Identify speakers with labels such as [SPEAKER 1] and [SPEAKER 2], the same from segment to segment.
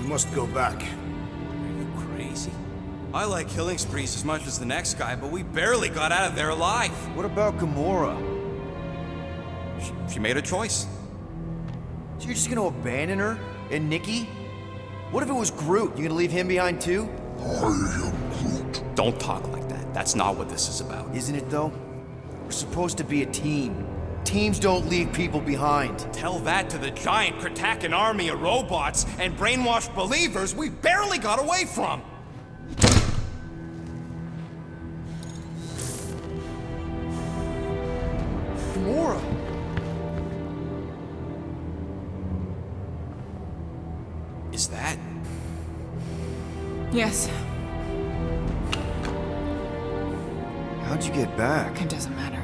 [SPEAKER 1] We must go back.
[SPEAKER 2] Are you crazy? I like killing sprees as much as the next guy, but we barely got out of there alive.
[SPEAKER 3] What about Gamora?
[SPEAKER 2] She made a choice.
[SPEAKER 3] So you're just gonna abandon her? And Nikki? What if it was Groot? You gonna leave him behind too?
[SPEAKER 4] I am Groot.
[SPEAKER 2] Don't talk like that. That's not what this is about.
[SPEAKER 3] Isn't it though? We're supposed to be a team. Teams don't leave people behind.
[SPEAKER 2] Tell that to the giant Kratakan army of robots and brainwashed believers we barely got away from.
[SPEAKER 3] Gamora!
[SPEAKER 2] Is that?
[SPEAKER 5] Yes,
[SPEAKER 3] How'd you get back?
[SPEAKER 5] it doesn't matter.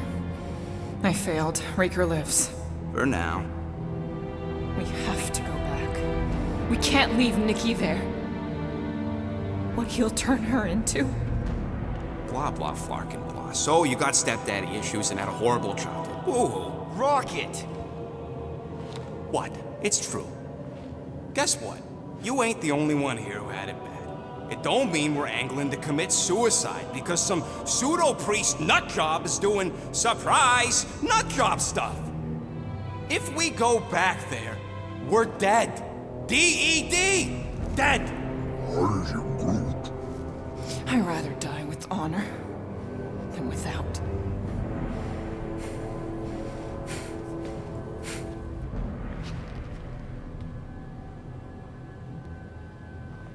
[SPEAKER 5] I failed. Raker lives.
[SPEAKER 2] For now.
[SPEAKER 5] We have to go back. We can't leave Nikki there. What he'll turn her into?
[SPEAKER 2] Blah, blah, flarkin' blah. So you got stepdaddy issues and had a horrible childhood. Ooh.
[SPEAKER 3] Rocket!
[SPEAKER 2] What? It's true. Guess what? You ain't the only one here who had it bad. It don't mean we're angling to commit suicide because some pseudo-priest nutjob is doing surprise nutjob stuff. If we go back there, we're dead. D-E-D! Dead!
[SPEAKER 4] I am Groot.
[SPEAKER 5] I'd rather die with honor than without.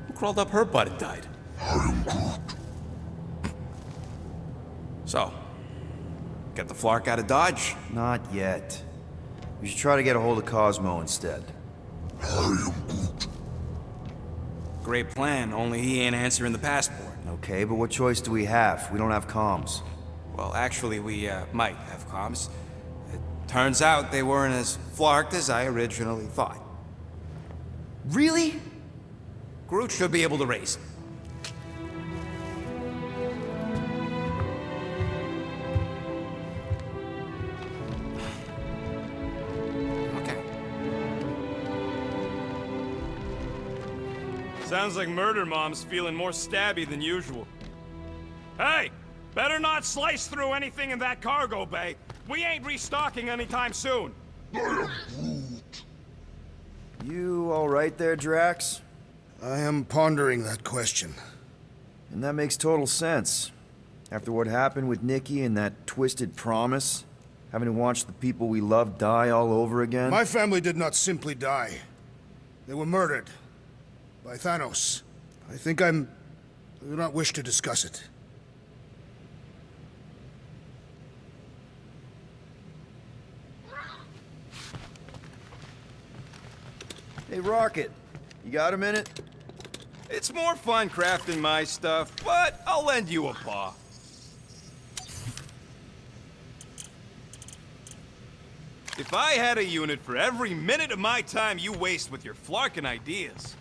[SPEAKER 2] Who crawled up her butt and died?
[SPEAKER 4] I am Groot.
[SPEAKER 2] So, get the Flark out of Dodge?
[SPEAKER 3] Not yet. We should try to get a hold of Cosmo instead.
[SPEAKER 4] I am Groot.
[SPEAKER 2] Great plan, only he ain't answering the passport.
[SPEAKER 3] Okay, but what choice do we have? We don't have comms.
[SPEAKER 2] Well, actually, we might have comms. It turns out they weren't as flarked as I originally thought.
[SPEAKER 3] Really?
[SPEAKER 2] Groot should be able to raise him. Okay.
[SPEAKER 6] Sounds like Murder Mom's feeling more stabby than usual. Hey! Better not slice through anything in that cargo bay. We ain't restocking anytime soon.
[SPEAKER 4] I am Groot.
[SPEAKER 3] You alright there, Drax?
[SPEAKER 1] I am pondering that question.
[SPEAKER 3] And that makes total sense. After what happened with Nikki and that twisted promise, having to watch the people we love die all over again.
[SPEAKER 1] My family did not simply die. They were murdered. By Thanos. I do not wish to discuss it.
[SPEAKER 3] Hey, Rocket, you got a minute?
[SPEAKER 6] It's more fun crafting my stuff, but I'll lend you a paw. If I had a unit for every minute of my time you waste with your flarkin' ideas.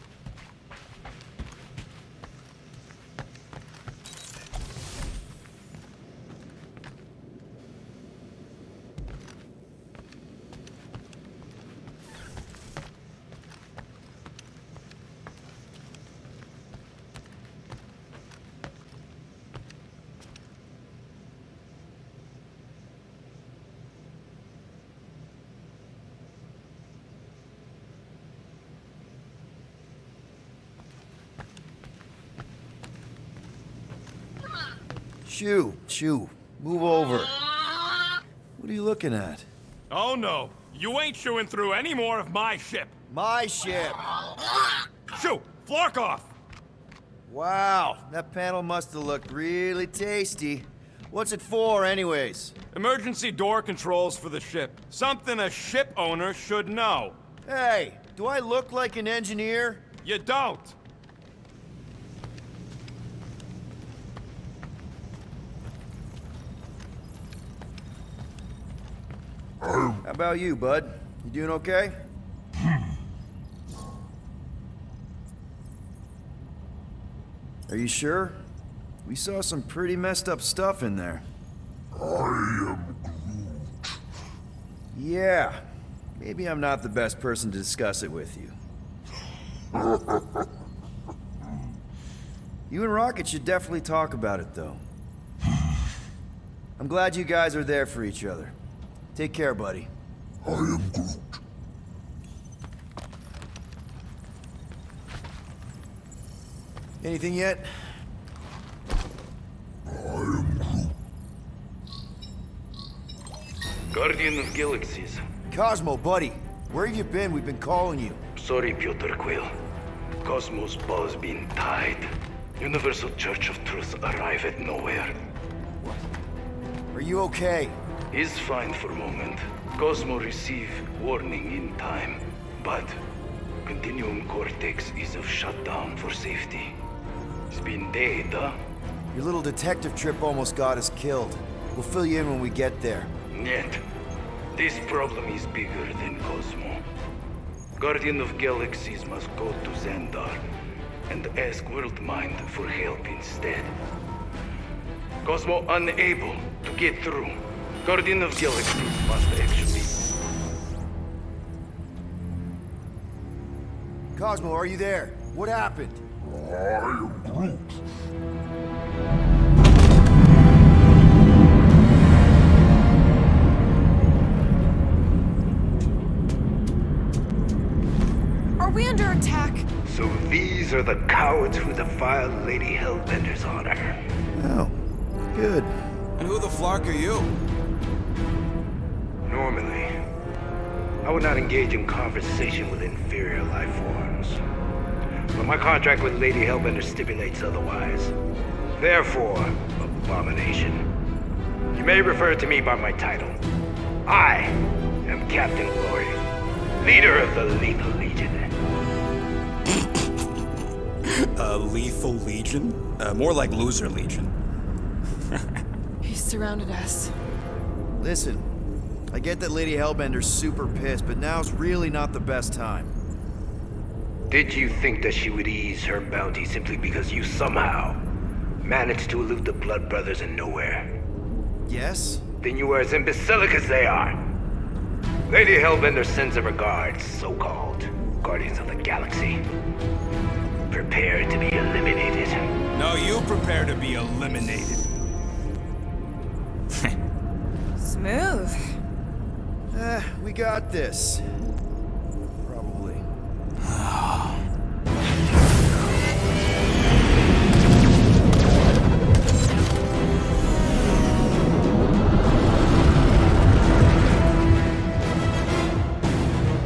[SPEAKER 3] Shoo, move over. What are you looking at?
[SPEAKER 6] Oh no, you ain't chewing through any more of my ship.
[SPEAKER 3] My ship!
[SPEAKER 6] Shoo, flark off!
[SPEAKER 3] Wow, that panel must have looked really tasty. What's it for, anyways?
[SPEAKER 6] Emergency door controls for the ship. Something a ship owner should know.
[SPEAKER 3] Hey, do I look like an engineer?
[SPEAKER 6] You don't.
[SPEAKER 3] How about you, bud? You doing okay? Are you sure? We saw some pretty messed up stuff in there.
[SPEAKER 4] I am Groot.
[SPEAKER 3] Yeah. Maybe I'm not the best person to discuss it with you. You and Rocket should definitely talk about it, though. I'm glad you guys are there for each other. Take care, buddy.
[SPEAKER 4] I am Groot.
[SPEAKER 3] Anything yet?
[SPEAKER 4] I am Groot.
[SPEAKER 7] Guardian of Galaxies.
[SPEAKER 3] Cosmo, buddy. Where have you been? We've been calling you.
[SPEAKER 7] Sorry, Peter Quill. Cosmos ball's been tied. Universal Church of Truth arrive at nowhere.
[SPEAKER 3] Are you okay?
[SPEAKER 7] Is fine for moment. Cosmo receive warning in time, but Continuum Cortex is of shutdown for safety. It's been dead, huh?
[SPEAKER 3] Your little detective trip almost got us killed. We'll fill you in when we get there.
[SPEAKER 7] Yet, this problem is bigger than Cosmo. Guardian of Galaxies must go to Xandar and ask World Mind for help instead. Cosmo unable to get through. Guardian of Galaxies must actually...
[SPEAKER 3] Cosmo, are you there? What happened?
[SPEAKER 4] I am Groot.
[SPEAKER 5] Are we under attack?
[SPEAKER 7] So these are the cowards who defiled Lady Hellbender's honor.
[SPEAKER 3] Oh, good.
[SPEAKER 2] And who the flark are you?
[SPEAKER 7] Normally, I would not engage in conversation with inferior life forms. But my contract with Lady Hellbender stipulates otherwise. Therefore, abomination. You may refer to me by my title. I am Captain Glory, leader of the Lethal Legion.
[SPEAKER 2] Lethal Legion? More like Loser Legion.
[SPEAKER 5] He surrounded us.
[SPEAKER 3] Listen, I get that Lady Hellbender's super pissed, but now's really not the best time.
[SPEAKER 7] Did you think that she would ease her bounty simply because you somehow managed to elude the Blood Brothers in nowhere?
[SPEAKER 3] Yes?
[SPEAKER 7] Then you are as imbecilic as they are. Lady Hellbender sends her regards, so-called Guardians of the Galaxy. Prepare to be eliminated.
[SPEAKER 2] No, you prepare to be eliminated.
[SPEAKER 5] Smooth.
[SPEAKER 3] We got this. Probably.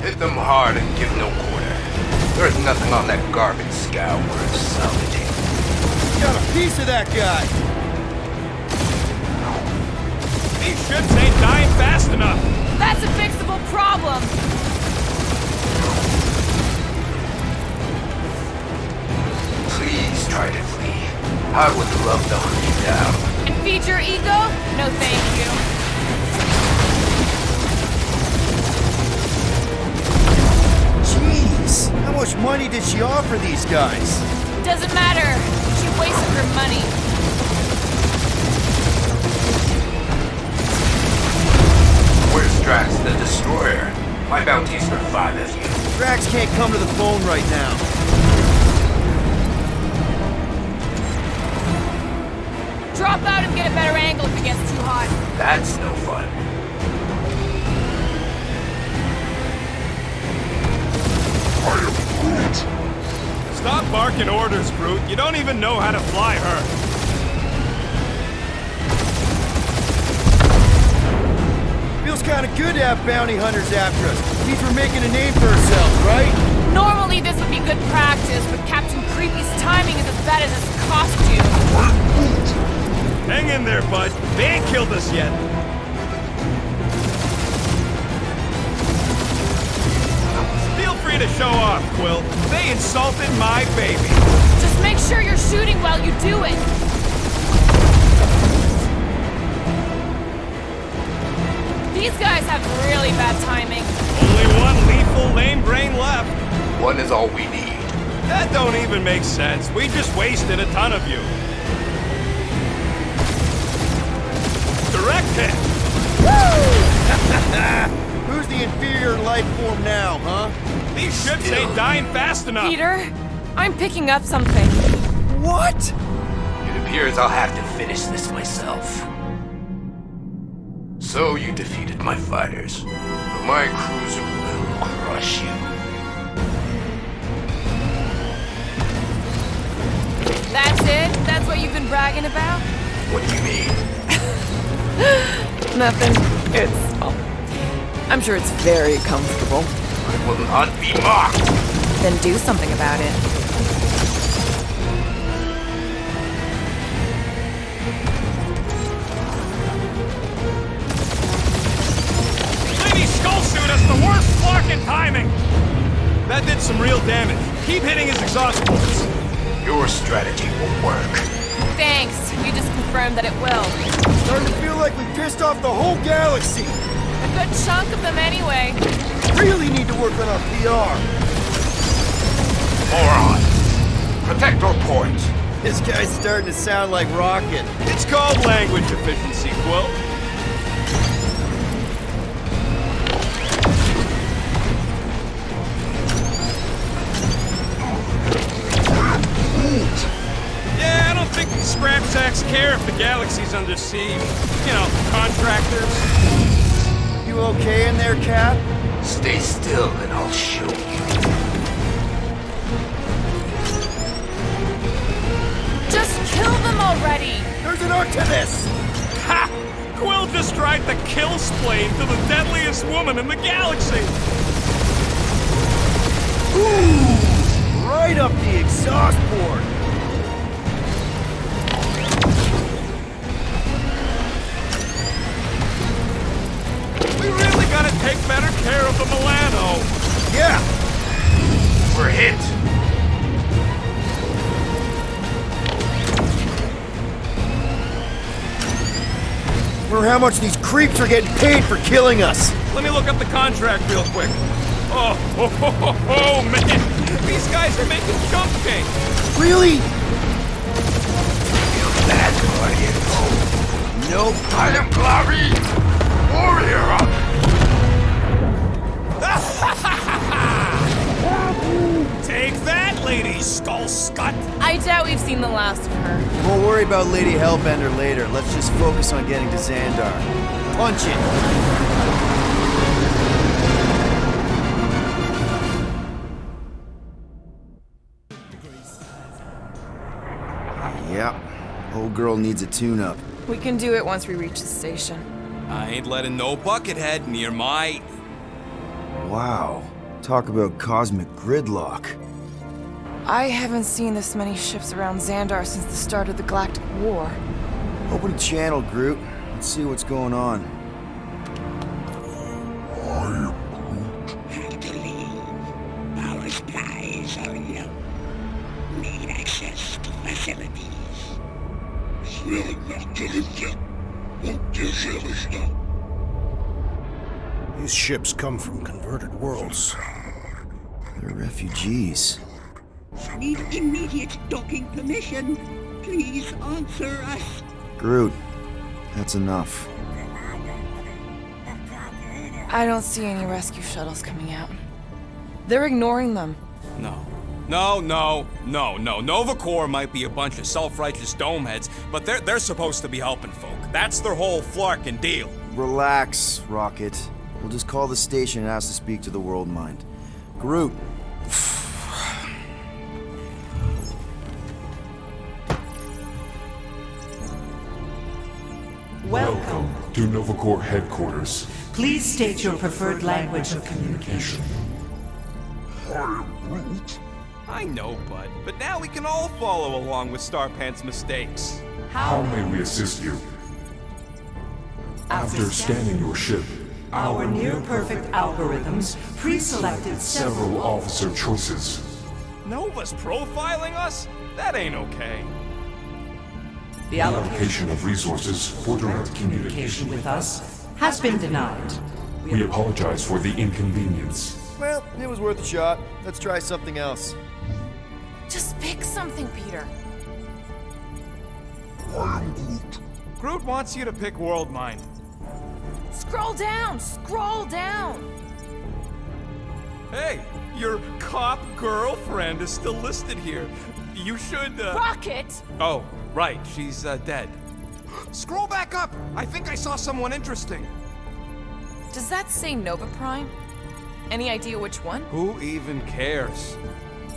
[SPEAKER 8] Hit them hard and give no quarter. There's nothing on that garbage scow worth salvaging.
[SPEAKER 3] Got a piece of that guy!
[SPEAKER 6] These ships ain't dying fast enough.
[SPEAKER 5] That's a fixable problem.
[SPEAKER 8] Please try to flee. I would love to hunt you down.
[SPEAKER 5] And feed your ego? No thank you.
[SPEAKER 3] Jeez! How much money did she offer these guys?
[SPEAKER 5] Doesn't matter. She wasted her money.
[SPEAKER 8] Where's Drax the Destroyer? My bounty's for 5 of you.
[SPEAKER 3] Drax can't come to the phone right now.
[SPEAKER 5] Drop out and get a better angle if it gets too hot.
[SPEAKER 8] That's no fun.
[SPEAKER 4] I am Groot.
[SPEAKER 6] Stop barking orders, Groot. You don't even know how to fly her.
[SPEAKER 3] Feels kind of good to have bounty hunters after us. Means we're making a name for ourselves, right?
[SPEAKER 5] Normally this would be good practice, but Captain Creepy's timing is as bad as his costume.
[SPEAKER 6] Hang in there, bud. They ain't killed us yet. Feel free to show off, Quill. They insulted my baby.
[SPEAKER 5] Just make sure you're shooting while you do it. These guys have really bad timing.
[SPEAKER 6] Only one lethal lame brain left.
[SPEAKER 8] One is all we need.
[SPEAKER 6] That don't even make sense. We just wasted a ton of you. Direct hit.
[SPEAKER 3] Who's the inferior life form now, huh?
[SPEAKER 6] These ships ain't dying fast enough.
[SPEAKER 5] Peter, I'm picking up something.
[SPEAKER 3] What?
[SPEAKER 8] It appears I'll have to finish this myself. So you defeated my fighters, but my cruiser will crush you.
[SPEAKER 5] That's it? That's what you've been bragging about?
[SPEAKER 8] What do you mean?
[SPEAKER 5] Nothing. I'm sure it's very comfortable.
[SPEAKER 8] I will not be mocked!
[SPEAKER 5] Then do something about it.
[SPEAKER 6] Lady Skull Suit has the worst fucking timing! That did some real damage. Keep hitting his exhaust ports.
[SPEAKER 8] Your strategy will work.
[SPEAKER 5] Thanks. You just confirmed that it will.
[SPEAKER 3] Starting to feel like we pissed off the whole galaxy.
[SPEAKER 5] A good chunk of them anyway.
[SPEAKER 3] Really need to work on our PR.
[SPEAKER 8] Moron! Protect our ports!
[SPEAKER 3] This guy's starting to sound like Rocket.
[SPEAKER 6] It's called language efficiency, Quill. Yeah, I don't think the scrap sacks care if the galaxy's under siege. You know, contractors.
[SPEAKER 3] You okay in there, Cap?
[SPEAKER 8] Stay still and I'll show you.
[SPEAKER 5] Just kill them already!
[SPEAKER 3] There's an arc to this!
[SPEAKER 6] Ha! Quill just tried to kill Splane to the deadliest woman in the galaxy!
[SPEAKER 3] Ooh! Right up the exhaust port!
[SPEAKER 6] We really gotta take better care of the Milano.
[SPEAKER 3] Yeah!
[SPEAKER 8] We're hit!
[SPEAKER 3] Wonder how much these creeps are getting paid for killing us!
[SPEAKER 6] Let me look up the contract real quick. Oh, man! These guys are making jump change!
[SPEAKER 3] Really?
[SPEAKER 8] Feel that, Guardian?
[SPEAKER 3] Nope.
[SPEAKER 8] I am Glory! Warrior up!
[SPEAKER 6] Take that, Lady Skull Scut!
[SPEAKER 5] I doubt we've seen the last of her.
[SPEAKER 3] We'll worry about Lady Hellbender later. Let's just focus on getting to Xandar. Punch it! Yeah, old girl needs a tune-up.
[SPEAKER 5] We can do it once we reach the station.
[SPEAKER 6] I ain't letting no buckethead near my...
[SPEAKER 3] Wow. Talk about cosmic gridlock.
[SPEAKER 5] I haven't seen this many ships around Xandar since the start of the Galactic War.
[SPEAKER 3] Open a channel, Groot. Let's see what's going on.
[SPEAKER 9] Have to leave. Our supplies are low. Need access to facilities.
[SPEAKER 1] These ships come from converted worlds.
[SPEAKER 3] They're refugees.
[SPEAKER 9] Need immediate docking permission. Please answer us.
[SPEAKER 3] Groot, that's enough.
[SPEAKER 5] I don't see any rescue shuttles coming out. They're ignoring them.
[SPEAKER 6] No. Nova Corps might be a bunch of self-righteous domeheads, but they're supposed to be helping folk. That's their whole flarkin' deal.
[SPEAKER 3] Relax, Rocket. We'll just call the station and ask to speak to the World Mind. Groot.
[SPEAKER 10] Welcome to Nova Corps headquarters.
[SPEAKER 11] Please state your preferred language of communication.
[SPEAKER 6] I know, Bud, but now we can all follow along with Starpant's mistakes.
[SPEAKER 10] How may we assist you? After scanning your ship,
[SPEAKER 11] our near-perfect algorithms pre-selected
[SPEAKER 10] several officer choices.
[SPEAKER 6] Nova's profiling us? That ain't okay.
[SPEAKER 11] The
[SPEAKER 10] allocation of resources for direct communication
[SPEAKER 11] with us has been denied.
[SPEAKER 10] We apologize for the inconvenience.
[SPEAKER 3] Well, it was worth a shot. Let's try something else.
[SPEAKER 5] Just pick something, Peter.
[SPEAKER 6] Groot wants you to pick World Mind.
[SPEAKER 5] Scroll down! Scroll down!
[SPEAKER 6] Hey, your cop girlfriend is still listed here. You should,
[SPEAKER 5] Rocket!
[SPEAKER 6] Oh, right, she's, dead. Scroll back up! I think I saw someone interesting.
[SPEAKER 5] Does that say Nova Prime? Any idea which one?
[SPEAKER 6] Who even cares?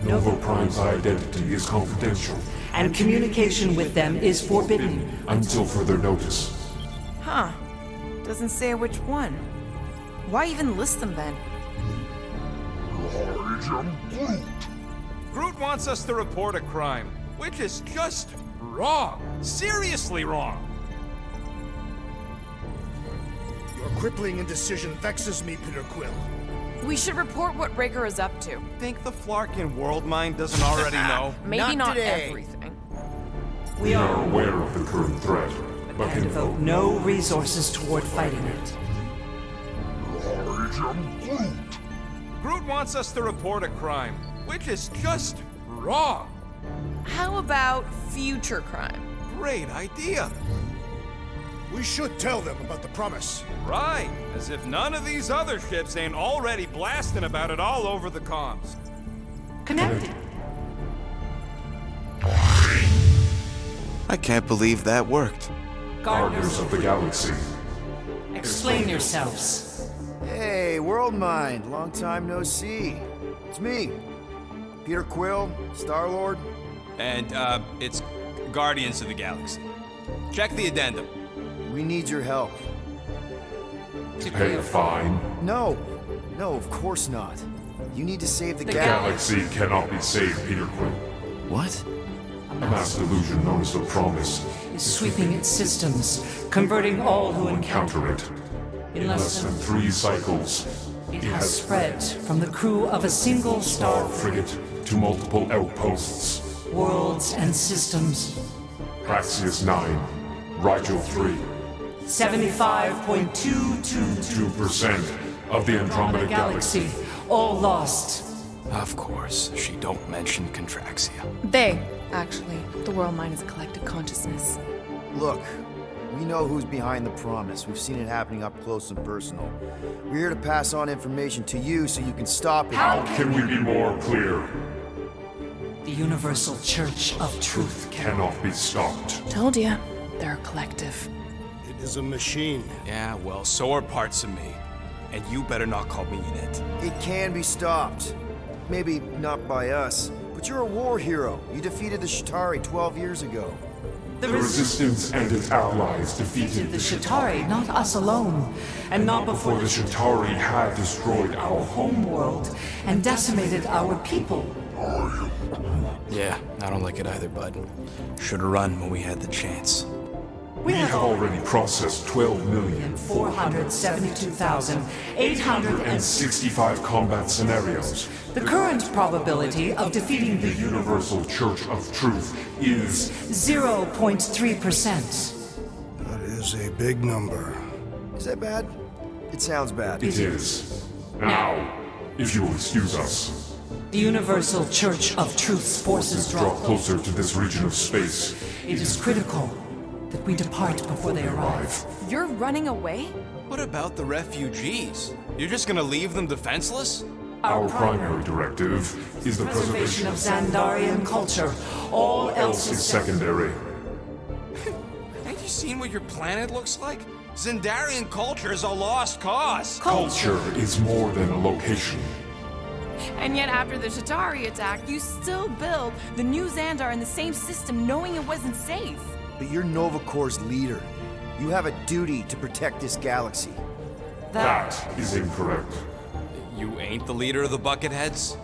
[SPEAKER 10] Nova Prime's identity is confidential
[SPEAKER 11] And communication with them is forbidden.
[SPEAKER 10] until further notice.
[SPEAKER 5] Huh. Doesn't say which one. Why even list them then?
[SPEAKER 4] I am Groot.
[SPEAKER 6] Groot wants us to report a crime, which is just wrong. Seriously wrong.
[SPEAKER 1] Your crippling indecision vexes me, Peter Quill.
[SPEAKER 5] We should report what Rager is up to.
[SPEAKER 6] Think the Flarkin world mind doesn't already know?
[SPEAKER 5] Maybe not
[SPEAKER 1] today.
[SPEAKER 5] everything.
[SPEAKER 10] We are aware of the current threat, but
[SPEAKER 11] And
[SPEAKER 10] can
[SPEAKER 11] devote no resources toward fighting it.
[SPEAKER 4] I am Groot.
[SPEAKER 6] Groot wants us to report a crime, which is just wrong.
[SPEAKER 5] How about future crime?
[SPEAKER 6] Great idea.
[SPEAKER 1] We should tell them about the promise.
[SPEAKER 6] Right, as if none of these other ships ain't already blasting about it all over the comms.
[SPEAKER 11] Connected.
[SPEAKER 2] I can't believe that worked.
[SPEAKER 10] Guardians of the Galaxy.
[SPEAKER 11] Explain yourselves.
[SPEAKER 3] Hey, World Mind, long time no see. It's me, Peter Quill, Star-Lord.
[SPEAKER 2] And, it's Guardians of the Galaxy. Check the addendum.
[SPEAKER 3] We need your help.
[SPEAKER 10] Pay a fine.
[SPEAKER 3] No, of course not. You need to save the
[SPEAKER 10] Galaxy cannot be saved, Peter Quill.
[SPEAKER 3] What?
[SPEAKER 10] A mass delusion known as the Promise
[SPEAKER 11] Is sweeping its systems, converting all who encounter
[SPEAKER 10] counter it. In less than 3 cycles,
[SPEAKER 11] it has spread from the crew of a single
[SPEAKER 10] star
[SPEAKER 11] star
[SPEAKER 10] frigate to multiple outposts.
[SPEAKER 11] worlds and systems.
[SPEAKER 10] Praxius 9, Rigel 3,
[SPEAKER 11] 75.222%
[SPEAKER 10] 2% of the Andromeda Galaxy.
[SPEAKER 11] all lost.
[SPEAKER 2] Of course, she don't mention Contraxia.
[SPEAKER 5] They, actually. The world mind is a collective consciousness.
[SPEAKER 3] Look, we know who's behind the promise. We've seen it happening up close and personal. We're here to pass on information to you so you can stop it.
[SPEAKER 10] How can we be more clear?
[SPEAKER 11] The Universal Church of Truth
[SPEAKER 10] Cannot be stopped.
[SPEAKER 5] Told ya. They're a collective.
[SPEAKER 1] It is a machine.
[SPEAKER 2] Yeah, well, so are parts of me. And you better not call me in it.
[SPEAKER 3] It can be stopped. Maybe not by us, but you're a war hero. You defeated the Shatari 12 years ago.
[SPEAKER 11] The
[SPEAKER 10] The Resistance and its allies defeated
[SPEAKER 11] the Shatari, not us alone, and not
[SPEAKER 10] before the Shatari had destroyed our home.
[SPEAKER 11] world and decimated our people.
[SPEAKER 2] Yeah, I don't like it either, bud. Should've run when we had the chance.
[SPEAKER 10] We have already processed
[SPEAKER 11] 472,865
[SPEAKER 10] 12,465 combat scenarios.
[SPEAKER 11] The current probability of defeating
[SPEAKER 10] The
[SPEAKER 11] the
[SPEAKER 10] Universal Church of Truth is
[SPEAKER 11] 0.3%.
[SPEAKER 1] That is a big number.
[SPEAKER 3] Is that bad? It sounds bad.
[SPEAKER 10] It is. Now, if you will excuse us,
[SPEAKER 11] The Universal Church of Truth's forces
[SPEAKER 10] draw closer to this region of space.
[SPEAKER 11] It is critical that we depart before they arrive.
[SPEAKER 5] You're running away?
[SPEAKER 2] What about the refugees? You're just gonna leave them defenseless?
[SPEAKER 10] Our primary directive is the preservation
[SPEAKER 11] of Xandarian culture. All else is
[SPEAKER 10] secondary.
[SPEAKER 2] Ain't you seen what your planet looks like? Xandarian culture is a lost cause.
[SPEAKER 10] Culture is more than a location.
[SPEAKER 5] And yet after the Shatari attack, you still build the new Xandar in the same system knowing it wasn't safe.
[SPEAKER 3] But you're Nova Corps' leader. You have a duty to protect this galaxy.
[SPEAKER 10] That is incorrect.
[SPEAKER 2] You ain't the leader of the Bucketheads?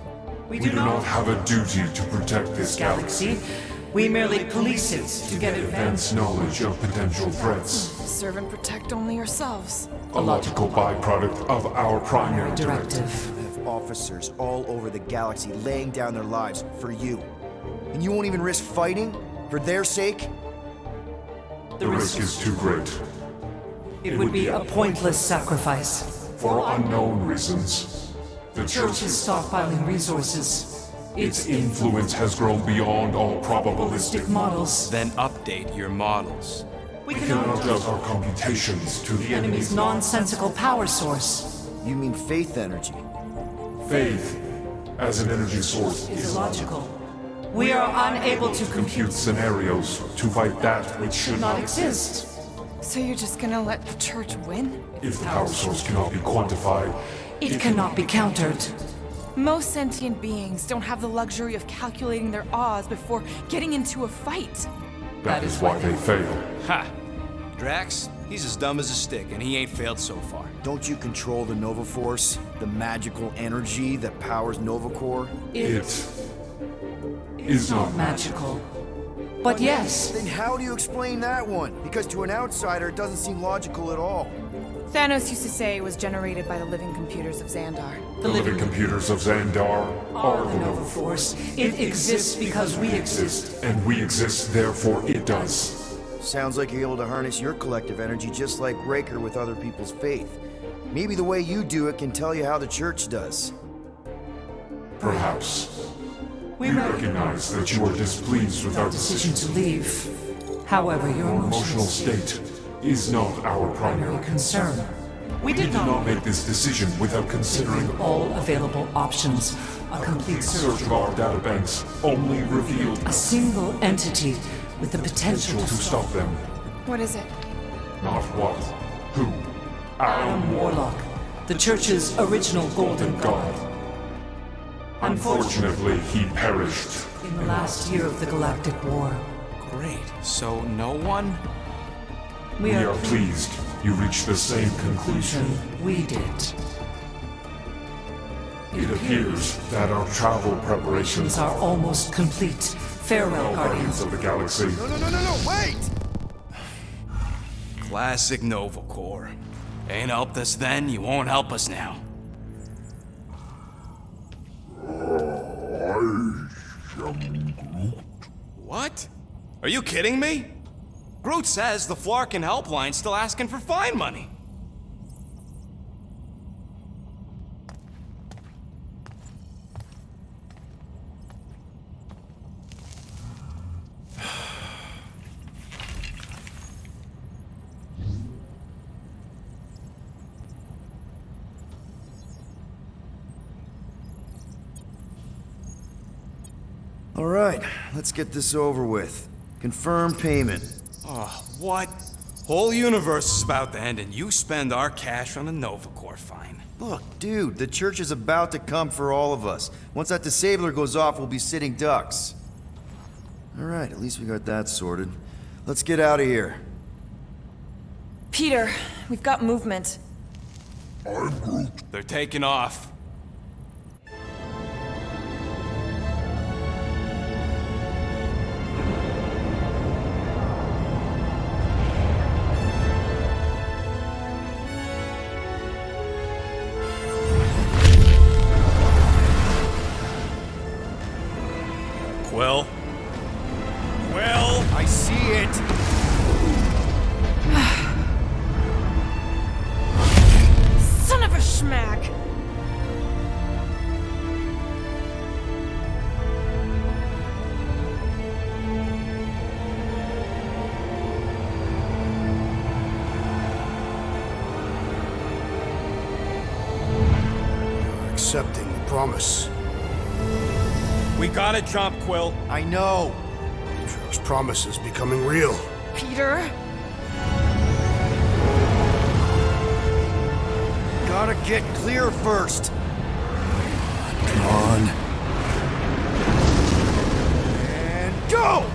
[SPEAKER 11] We
[SPEAKER 10] We do not have a duty to protect this galaxy.
[SPEAKER 11] galaxy. We merely police it to get
[SPEAKER 10] Advance knowledge of potential threats.
[SPEAKER 5] Serve and protect only yourselves.
[SPEAKER 10] A logical byproduct of our primary directive.
[SPEAKER 11] directive.
[SPEAKER 3] You have officers all over the galaxy laying down their lives for you. And you won't even risk fighting? For their sake?
[SPEAKER 10] The risk is too great.
[SPEAKER 11] It would be a pointless sacrifice.
[SPEAKER 10] For unknown reasons, the
[SPEAKER 11] Church is stockpiling resources.
[SPEAKER 10] its influence has grown beyond all probabilistic.
[SPEAKER 11] Models.
[SPEAKER 2] Then update your models.
[SPEAKER 11] We
[SPEAKER 10] We cannot adjust our computations to the
[SPEAKER 11] enemy's
[SPEAKER 10] enemy's
[SPEAKER 11] nonsensical power source.
[SPEAKER 3] You mean faith energy?
[SPEAKER 10] Faith, as an energy source,
[SPEAKER 11] Is illogical. We are unable to
[SPEAKER 10] compute scenarios to fight that which should
[SPEAKER 11] not exist.
[SPEAKER 5] So you're just gonna let the church win?
[SPEAKER 10] If the power source cannot be quantified,
[SPEAKER 11] It cannot be countered.
[SPEAKER 5] Most sentient beings don't have the luxury of calculating their odds before getting into a fight.
[SPEAKER 10] that is why they fail.
[SPEAKER 2] Ha! Drax, he's as dumb as a stick, and he ain't failed so far.
[SPEAKER 3] Don't you control the Nova Force? The magical energy that powers Nova Corps?
[SPEAKER 10] It is not
[SPEAKER 11] Magical. But yes,
[SPEAKER 3] Then how do you explain that one? Because to an outsider, it doesn't seem logical at all.
[SPEAKER 5] Thanos used to say it was generated by the living computers of Xandar.
[SPEAKER 10] the living computers of Xandar
[SPEAKER 11] are the Nova Force. It exists because we exist.
[SPEAKER 10] and we exist, therefore it does.
[SPEAKER 3] Sounds like you're able to harness your collective energy just like Raker with other people's faith. Maybe the way you do it can tell you how the church does.
[SPEAKER 10] Perhaps. We recognize that you are displeased with our
[SPEAKER 11] Decision
[SPEAKER 10] decision.
[SPEAKER 11] to leave. However, your
[SPEAKER 10] Emotional state is not our primary
[SPEAKER 11] concern. We
[SPEAKER 10] We
[SPEAKER 11] did
[SPEAKER 10] did not
[SPEAKER 11] not
[SPEAKER 10] make this decision without considering
[SPEAKER 11] all available options. A complete
[SPEAKER 10] search of our databanks only revealed
[SPEAKER 11] A single entity with the potential
[SPEAKER 10] to stop them.
[SPEAKER 5] What is it?
[SPEAKER 10] Not what, who,
[SPEAKER 11] Adam Warlock, the Church's original Golden God.
[SPEAKER 10] Unfortunately, he perished.
[SPEAKER 11] In the last year of the Galactic War,
[SPEAKER 2] Great. So no one?
[SPEAKER 11] we
[SPEAKER 10] We
[SPEAKER 11] are
[SPEAKER 10] are pleased you reached the same conclusion.
[SPEAKER 11] we did.
[SPEAKER 10] It appears that our travel preparations
[SPEAKER 11] These are almost complete. Farewell,
[SPEAKER 10] Guardians
[SPEAKER 11] Guardians.
[SPEAKER 10] of the Galaxy.
[SPEAKER 3] No, wait!
[SPEAKER 2] Classic Nova Corps. Ain't helped us then, you won't help us now. What? Are you kidding me? Groot says the Flarkin helpline's still asking for fine money.
[SPEAKER 3] All right, let's get this over with. Confirm payment.
[SPEAKER 2] Oh, what? Whole universe is about to end and you spend our cash on a Nova Corps fine.
[SPEAKER 3] Look, dude, the church is about to come for all of us. Once that disabler goes off, we'll be sitting ducks. All right, at least we got that sorted. Let's get out of here.
[SPEAKER 5] Peter, we've got movement.
[SPEAKER 4] I'm Groot.
[SPEAKER 2] They're taking off. Quill? Quill?
[SPEAKER 3] I see it!
[SPEAKER 5] Son of a schmack!
[SPEAKER 1] You're accepting the promise.
[SPEAKER 2] We gotta jump, Quill.
[SPEAKER 3] I know!
[SPEAKER 1] Those promises becoming real.
[SPEAKER 5] Peter?
[SPEAKER 3] Gotta get clear first.
[SPEAKER 1] Come on.
[SPEAKER 3] And go!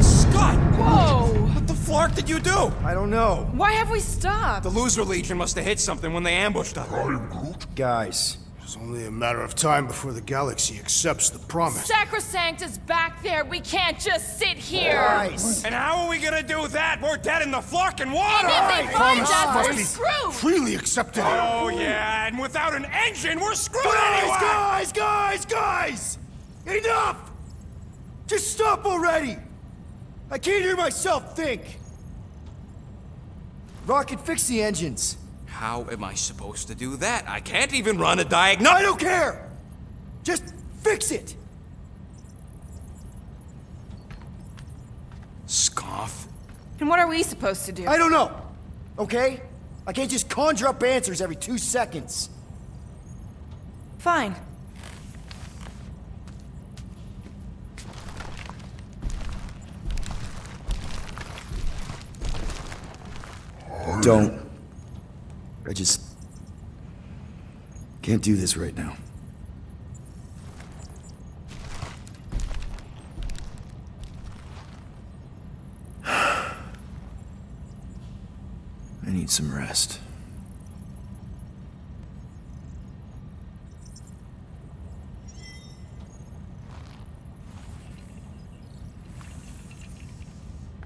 [SPEAKER 2] Scott!
[SPEAKER 5] Whoa!
[SPEAKER 2] What the flark did you do?
[SPEAKER 3] I don't know.
[SPEAKER 5] Why have we stopped?
[SPEAKER 2] The Loser Legion must have hit something when they ambushed us.
[SPEAKER 3] Guys,
[SPEAKER 1] It's only a matter of time before the galaxy accepts the promise.
[SPEAKER 5] Sacrosanct is back there. We can't just sit here.
[SPEAKER 3] guys!
[SPEAKER 2] And how are we gonna do that? We're dead in the flarkin' water!
[SPEAKER 5] And if they find
[SPEAKER 1] Promise
[SPEAKER 5] us,
[SPEAKER 1] must
[SPEAKER 5] we're
[SPEAKER 1] be
[SPEAKER 5] screwed.
[SPEAKER 1] freely accepted.
[SPEAKER 2] Oh yeah, and without an engine, we're screwed anyway!
[SPEAKER 3] Guys! Enough! Just stop already! I can't hear myself think! Rocket, fix the engines.
[SPEAKER 2] How am I supposed to do that? I can't even run a diagnostic.
[SPEAKER 3] I don't care! Just fix it!
[SPEAKER 2] Scoff.
[SPEAKER 5] And what are we supposed to do?
[SPEAKER 3] I don't know! okay? I can't just conjure up answers every 2 seconds.
[SPEAKER 5] Fine.
[SPEAKER 3] Don't. I just can't do this right now. I need some rest.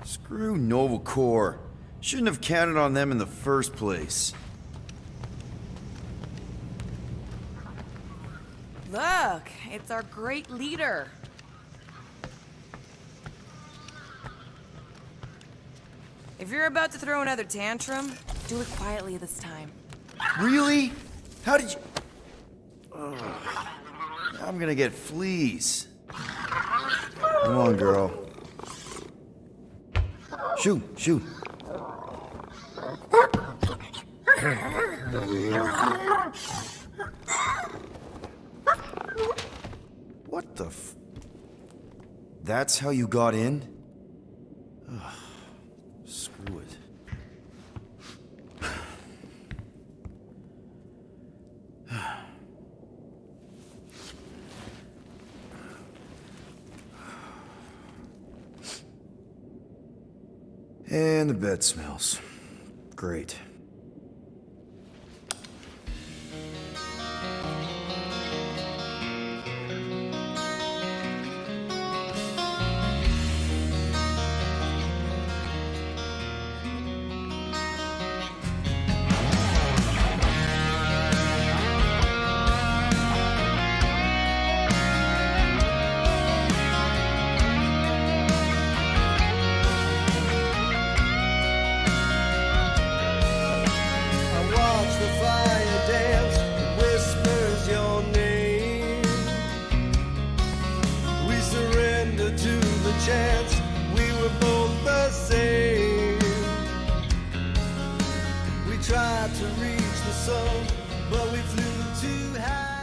[SPEAKER 3] Screw Nova Corps. Shouldn't have counted on them in the first place.
[SPEAKER 12] Look, it's our great leader. If you're about to throw another tantrum, do it quietly this time.
[SPEAKER 3] Really? How did you... Ugh. I'm gonna get fleas. Come on, girl. Shoot, shoot. What the f... That's how you got in? Ugh. Screw it. And the bed smells. Great.
[SPEAKER 13] Chance we were both the same. We tried to reach the sun, but we flew too high.